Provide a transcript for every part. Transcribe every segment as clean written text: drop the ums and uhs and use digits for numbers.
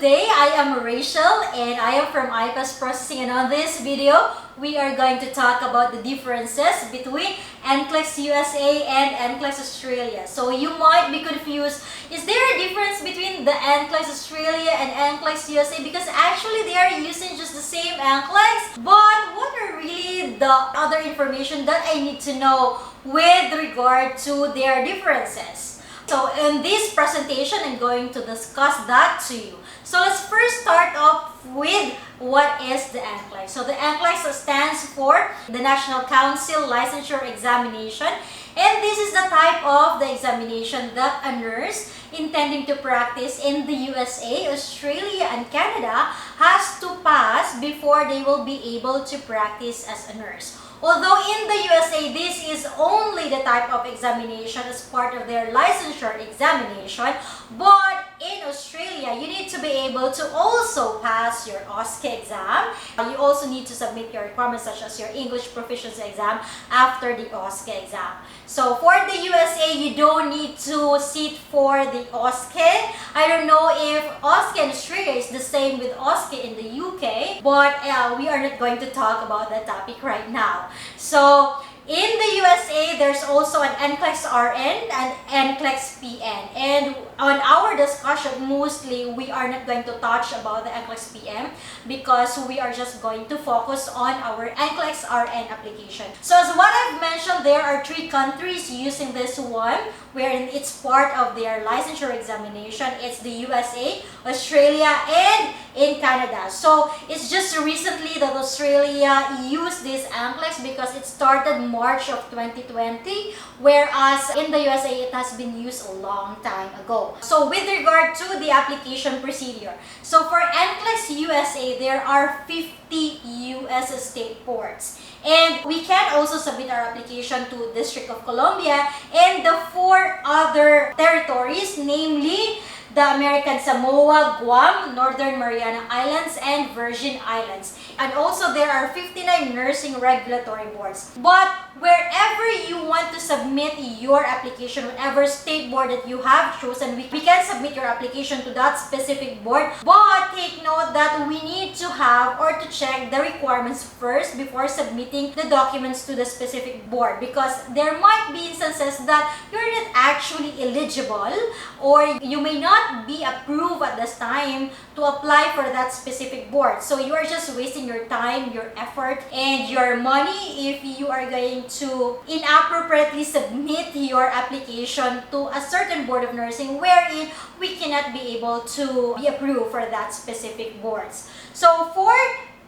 day. I am Rachel and I am from IPASS Processing, and on this video, we are going to talk about the differences between NCLEX-USA and NCLEX-Australia. So you might be confused, is there a difference between the NCLEX-Australia and NCLEX-USA? Because actually they are using just the same NCLEX, but what are really the other information that I need to know with regard to their differences? So in this presentation, I'm going to discuss that to you. So let's first start off with what is the NCLEX. So the NCLEX stands for the National Council Licensure Examination, and this is the type of the examination that a nurse intending to practice in the USA, Australia, and Canada has to pass before they will be able to practice as a nurse. Although in the USA, this is only the type of examination as part of their licensure examination, but in Australia, you need to be able to also pass your OSCE exam. You also need to submit your requirements such as your English proficiency exam after the OSCE exam. So for the USA, you don't need to sit for the OSCE. I don't know if OSCE in Australia is the same with OSCE in the UK, but we are not going to talk about that topic right now. So in the USA, there's also an NCLEX-RN and NCLEX-PN. And on our discussion, mostly we are not going to touch about the NCLEX-PM because we are just going to focus on our NCLEX-RN application. So as what I've mentioned, there are 3 countries using this one, wherein it's part of their licensure examination. It's the USA, Australia, and in Canada. So it's just recently that Australia used this NCLEX because it started March of 2020, whereas in the USA, it has been used a long time ago. So with regard to the application procedure, so for NCLEX-USA, there are 50 US state boards. And we can also submit our application to District of Columbia and the 4 other territories, namely the American Samoa, Guam, Northern Mariana Islands, and Virgin Islands. And also there are 59 nursing regulatory boards. But wherever you want to submit your application, whatever state board that you have chosen, we can submit your application to that specific board. But take note that we need to have or to check the requirements first before submitting the documents to the specific board, because there might be instances that you're not actually eligible or you may not be approved at this time to apply for that specific board. So you are just wasting your time, your effort, and your money if you are going to inappropriately submit your application to a certain board of nursing wherein we cannot be able to be approved for that specific boards. So for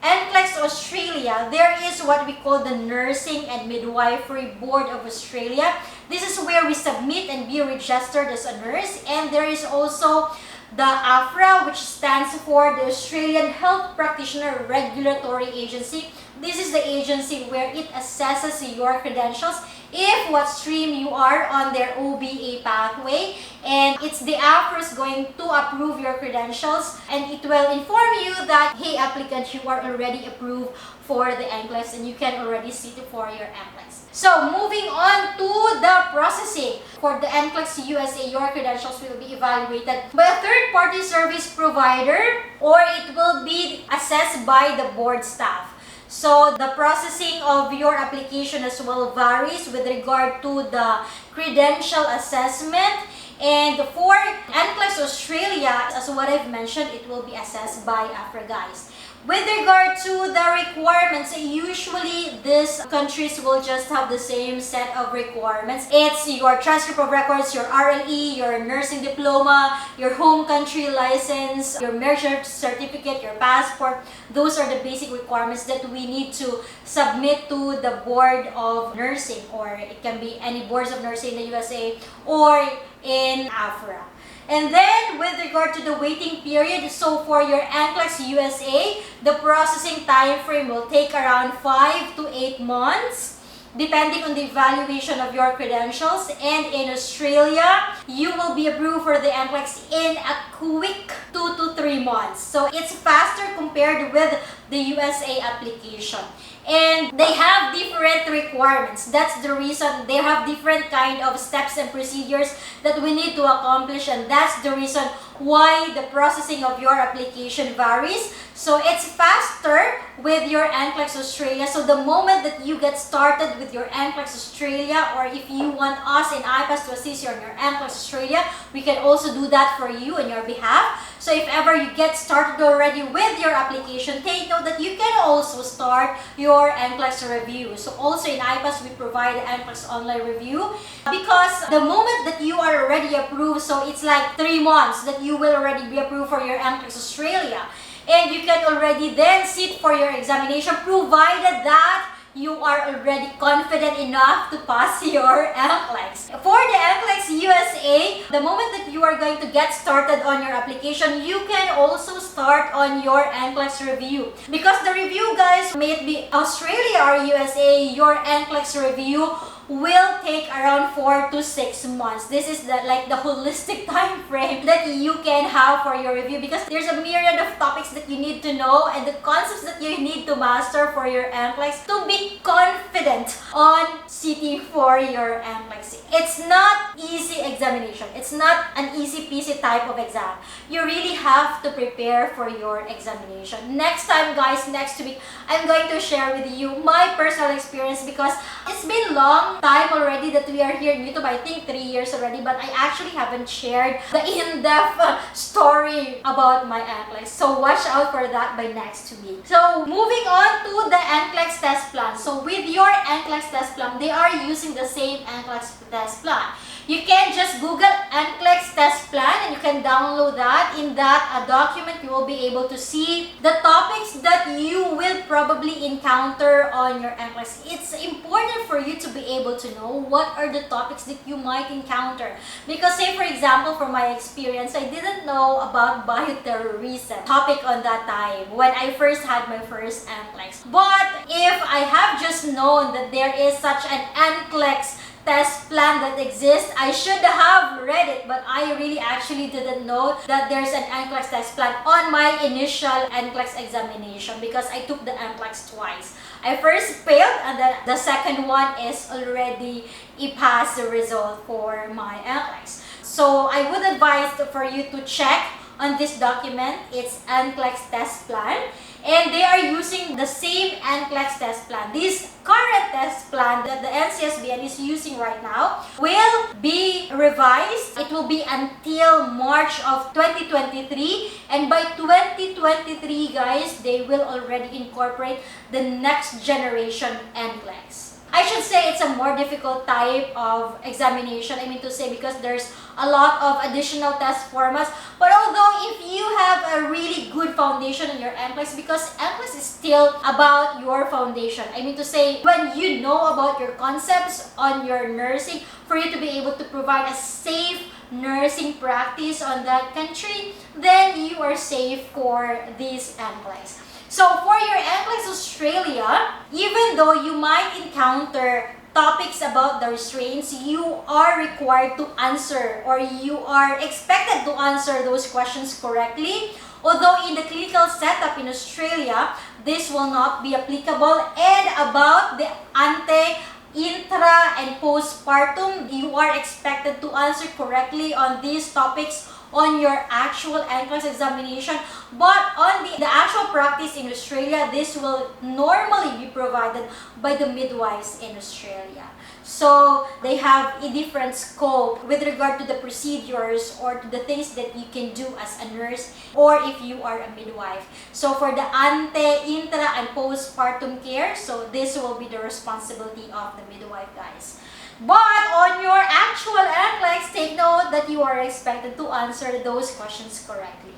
NCLEX-Australia, there is what we call the Nursing and Midwifery Board of Australia. This is where we submit and be registered as a nurse. And there is also the AFRA, which stands for the Australian Health Practitioner Regulatory Agency. This is the agency where it assesses your credentials if what stream you are on their OBA pathway, and it's the AFRA is going to approve your credentials, and it will inform you that, hey applicant, you are already approved for the NCLEX and you can already sit for your NCLEX. So moving on to the processing. For the NCLEX-USA, your credentials will be evaluated by a third-party service provider, or it will be assessed by the board staff. So the processing of your application as well varies with regard to the credential assessment. And for NCLEX-Australia, as what I've mentioned, it will be assessed by AFRA guys. With regard to the requirements, usually these countries will just have the same set of requirements. It's your transcript of records, your RLE, your nursing diploma, your home country license, your marriage certificate, your passport. Those are the basic requirements that we need to submit to the Board of Nursing, or it can be any boards of nursing in the USA or in AFRA. And then, with regard to the waiting period, so for your NCLEX-USA, the processing time frame will take around 5 to 8 months, depending on the evaluation of your credentials. And in Australia, you will be approved for the NCLEX in a quick 2 to 3 months. So it's faster compared with the USA application. And they have different requirements requirements. That's the reason they have different kind of steps and procedures that we need to accomplish, and that's the reason why the processing of your application varies. So it's faster with your NCLEX Australia. So the moment that you get started with your NCLEX Australia, or if you want us in IPASS to assist you on your NCLEX Australia, we can also do that for you on your behalf. So if ever you get started already with your application, take note that you can also start your NCLEX review. So also in IPASS, we provide the NCLEX Online Review, because the moment that you are already approved, so it's like 3 months that you will already be approved for your NCLEX Australia. And you can already then sit for your examination, provided that you are already confident enough to pass your NCLEX. For the NCLEX-USA, the moment that you are going to get started on your application, you can also start on your NCLEX review. Because the review, guys, may it be Australia or USA, your NCLEX review will take around 4 to 6 months. This is the holistic time frame that you can have for your review, because there's a myriad of topics that you need to know and the concepts that you need to master for your NCLEX to be confident on sitting for your NCLEX. It's not easy examination. It's not an easy peasy type of exam. You really have to prepare for your examination. Next time, guys, next week, I'm going to share with you my personal experience, because it's been long time already that we are here in YouTube. I think 3 years already, but I actually haven't shared the in-depth story about my NCLEX. So watch out for that by next week. So moving on to the NCLEX test plan. So with your NCLEX test plan, they are using the same NCLEX test plan. You can just Google NCLEX test plan and you can download that. In that document, you will be able to see the topics that you will probably encounter on your NCLEX. It's important for you to be able to know what are the topics that you might encounter. Because say for example, from my experience, I didn't know about bioterrorism topic on that time when I first had my first NCLEX. But if I have just known that there is such an NCLEX test plan that exists, I should have read it, but I really actually didn't know that there's an NCLEX test plan on my initial NCLEX examination, because I took the NCLEX twice. I first failed, and then the second one is already IPASS the result for my NCLEX. So I would advise for you to check on this document. It's NCLEX test plan, and they are using the same NCLEX test plan. This current test plan that the NCSBN is using right now will be revised. It will be until March of 2023, and by 2023, guys, they will already incorporate the next generation NCLEX. I should say it's a more difficult type of examination, I mean to say, because there's a lot of additional test formats. But although if you have a really good foundation in your NCLEX, because NCLEX is still about your foundation, I mean to say, when you know about your concepts on your nursing, for you to be able to provide a safe nursing practice on that country, then you are safe for this NCLEX. So for your NCLEX Australia, even though you might encounter topics about the restraints, you are required to answer, or you are expected to answer those questions correctly. Although in the clinical setup in Australia, this will not be applicable. And about the ante, intra, and postpartum, you are expected to answer correctly on these topics on your actual NCLEX examination. But on the actual practice in Australia, this will normally be provided by the midwives in Australia. So they have a different scope with regard to the procedures or to the things that you can do as a nurse, or if you are a midwife. So for the ante, intra, and postpartum care, so this will be the responsibility of the midwife, guys. But on your actual NCLEX, take note that you are expected to answer those questions correctly.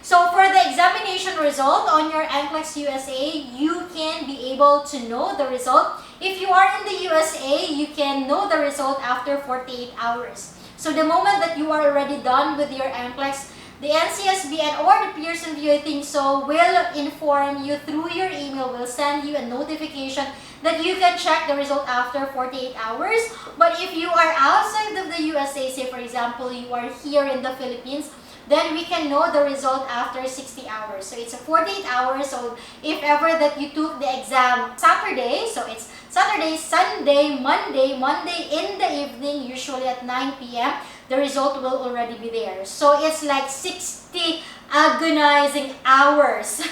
So for the examination result on your NCLEX USA, you can be able to know the result. If you are in the USA, you can know the result after 48 hours. So the moment that you are already done with your NCLEX, the NCSBN or the Pearson VUE, I think so, will inform you through your email, will send you a notification that you can check the result after 48 hours. But if you are outside of the USA, say for example, you are here in the Philippines, then we can know the result after 60 hours. So it's a 48 hours. So if ever that you took the exam Saturday, so it's Saturday Saturday, Sunday, Monday in the evening, usually at 9 p.m., the result will already be there. So it's like 60 agonizing hours.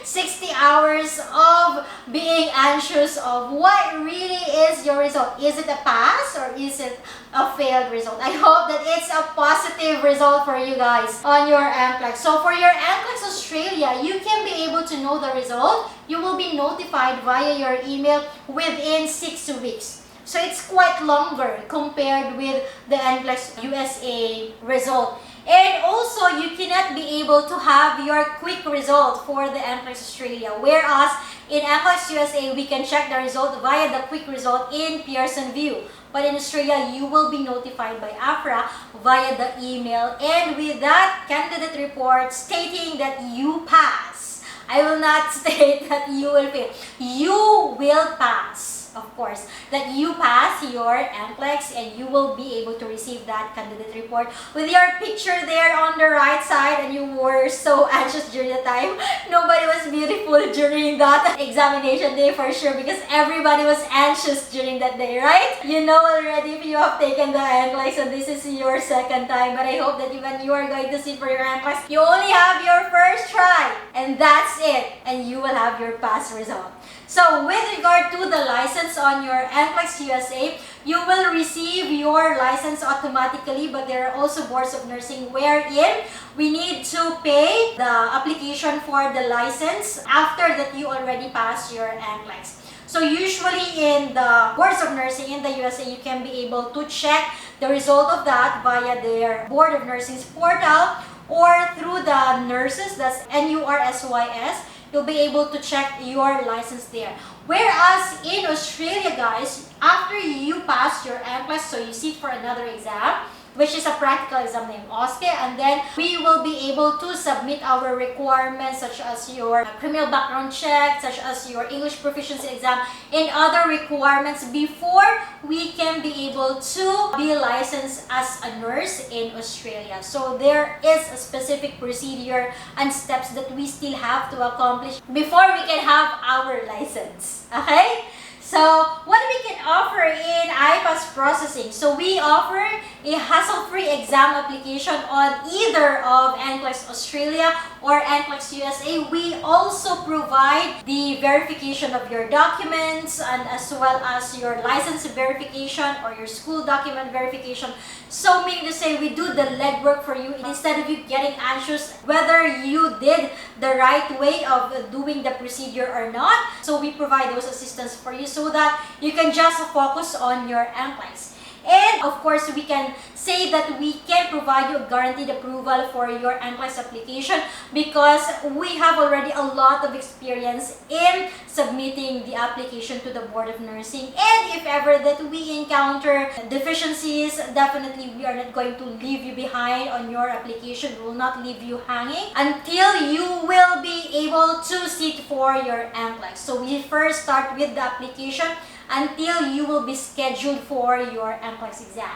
60 hours of being anxious of what really is your result. Is it a pass or is it a failed result? I hope that it's a positive result for you guys on your NCLEX. So for your NCLEX Australia, you can be able to know the result. You will be notified via your email within 6 weeks. So it's quite longer compared with the NCLEX USA result. And also, you cannot be able to have your quick result for the NCLEX Australia. Whereas in NCLEX USA, we can check the result via the quick result in Pearson VUE. But in Australia, you will be notified by AFRA via the email and with that candidate report stating that you pass. I will not state that you will fail. You will pass. Of course, that you pass your NCLEX and you will be able to receive that candidate report with your picture there on the right side, and you were so anxious during the time. Nobody was beautiful during that examination day for sure because everybody was anxious during that day, right? You know already if you have taken the NCLEX and this is your second time, but I hope that when you are going to sit for your NCLEX, you only have your first try and that's it, and you will have your pass result. So with regard to the license on your NCLEX USA, you will receive your license automatically, but there are also boards of nursing wherein we need to pay the application for the license after that you already passed your NCLEX. So usually in the boards of nursing in the USA, you can be able to check the result of that via their Board of Nursing's portal or through the nurses, that's NURSYS. You'll be able to check your license there. Whereas in Australia, guys, after you pass your NCLEX, so you sit for another exam, which is a practical exam named OSCE, and then we will be able to submit our requirements such as your criminal background check, such as your English proficiency exam, and other requirements before we can be able to be licensed as a nurse in Australia. So there is a specific procedure and steps that we still have to accomplish before we can have our license. Okay? So, what we can offer in IPASS Processing? So, we offer a hassle-free exam application on either of NCLEX Australia or NCLEX USA. We also provide the verification of your documents and as well as your license verification or your school document verification. So, meaning to say, we do the legwork for you instead of you getting anxious whether you did the right way of doing the procedure or not. So, we provide those assistance for you so that you can just focus on your NCLEX. And of course, we can say that we can provide you a guaranteed approval for your NCLEX application because we have already a lot of experience in submitting the application to the Board of Nursing. And if ever that we encounter deficiencies, definitely we are not going to leave you behind on your application. We will not leave you hanging until you will be able to sit for your NCLEX. So we first start with the application until you will be scheduled for your NCLEX exam.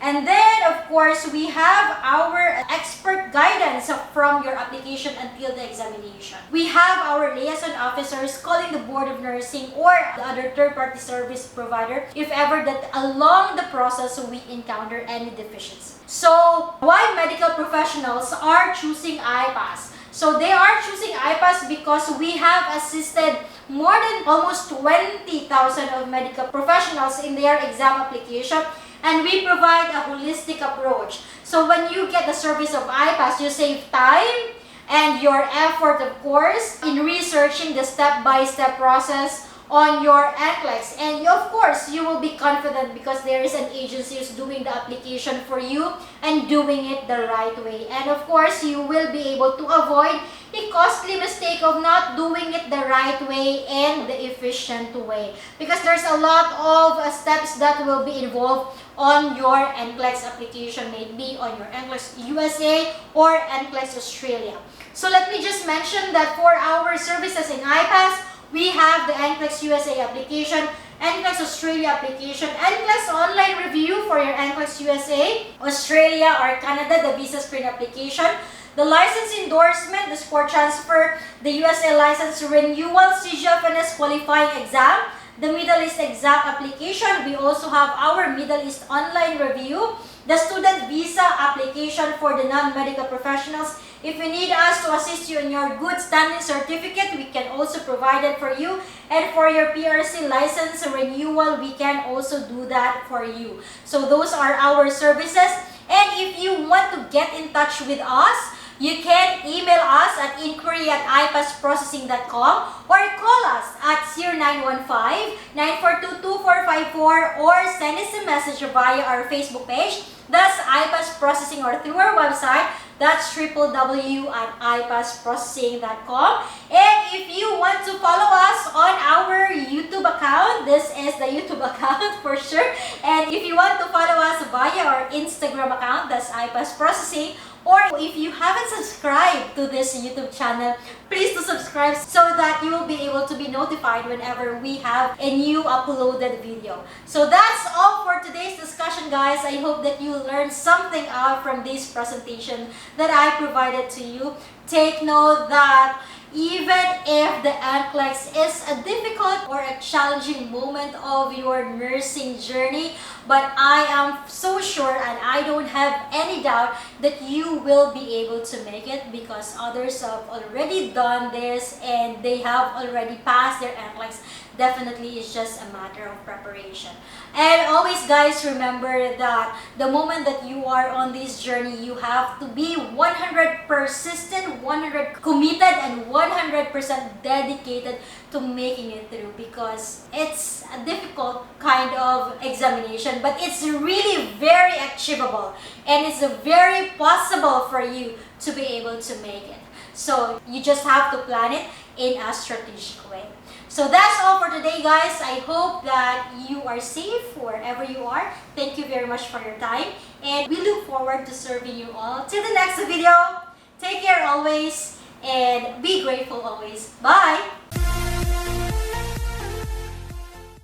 And then, of course, we have our expert guidance from your application until the examination. We have our liaison officers calling the Board of Nursing or the other third-party service provider if ever that along the process we encounter any deficiency. So, why medical professionals are choosing IPASS? So they are choosing IPASS because we have assisted more than almost 20,000 of medical professionals in their exam application, and we provide a holistic approach. So when you get the service of IPASS, you save time and your effort, of course, in researching the step-by-step process on your NCLEX. And of course, you will be confident because there is an agency who's doing the application for you and doing it the right way. And of course, you will be able to avoid a costly mistake of not doing it the right way and the efficient way. Because there's a lot of steps that will be involved on your NCLEX application, maybe on your NCLEX USA or NCLEX Australia. So let me just mention that for our services in IPASS, we have the NCLEX USA application, NCLEX Australia application, NCLEX Online Review for your NCLEX USA, Australia or Canada, the visa screen application, the license endorsement, the sport transfer, the USA license renewal, CGFNS qualifying exam, the Middle East exam application. We also have our Middle East Online Review, the student visa application for the non-medical professionals. If you need us to assist you in your good standing certificate, we can also provide it for you. And for your PRC license renewal, we can also do that for you. So those are our services. And if you want to get in touch with us, you can email us at inquiry@ipassprocessing.com or call us at 0915-942-2454 or send us a message via our Facebook page. That's IPASS Processing, or through our website, that's www.ipassprocessing.com. And if you want to follow us on our YouTube account, this is the YouTube account for sure. And if you want to follow us via our Instagram account, that's IPASS Processing. Or if you haven't subscribed to this YouTube channel, please do subscribe so that you will be able to be notified whenever we have a new uploaded video. So that's all for today's discussion, guys. I hope that you learned something out from this presentation that I provided to you. Take note that even if the NCLEX is a difficult or a challenging moment of your nursing journey, but I am so sure and I don't have any doubt that you will be able to make it, because others have already done this and they have already passed their NCLEX. Definitely, it's just a matter of preparation. And always, guys, remember that the moment that you are on this journey, you have to be 100 persistent, 100 committed, and 100% dedicated to making it through, because it's a difficult kind of examination, but it's really very achievable and it's very possible for you to be able to make it. So you just have to plan it in a strategic way. So that's all for today, guys. I hope that you are safe wherever you are. Thank you very much for your time, and we look forward to serving you all. Till the next video, take care always and be grateful always. Bye!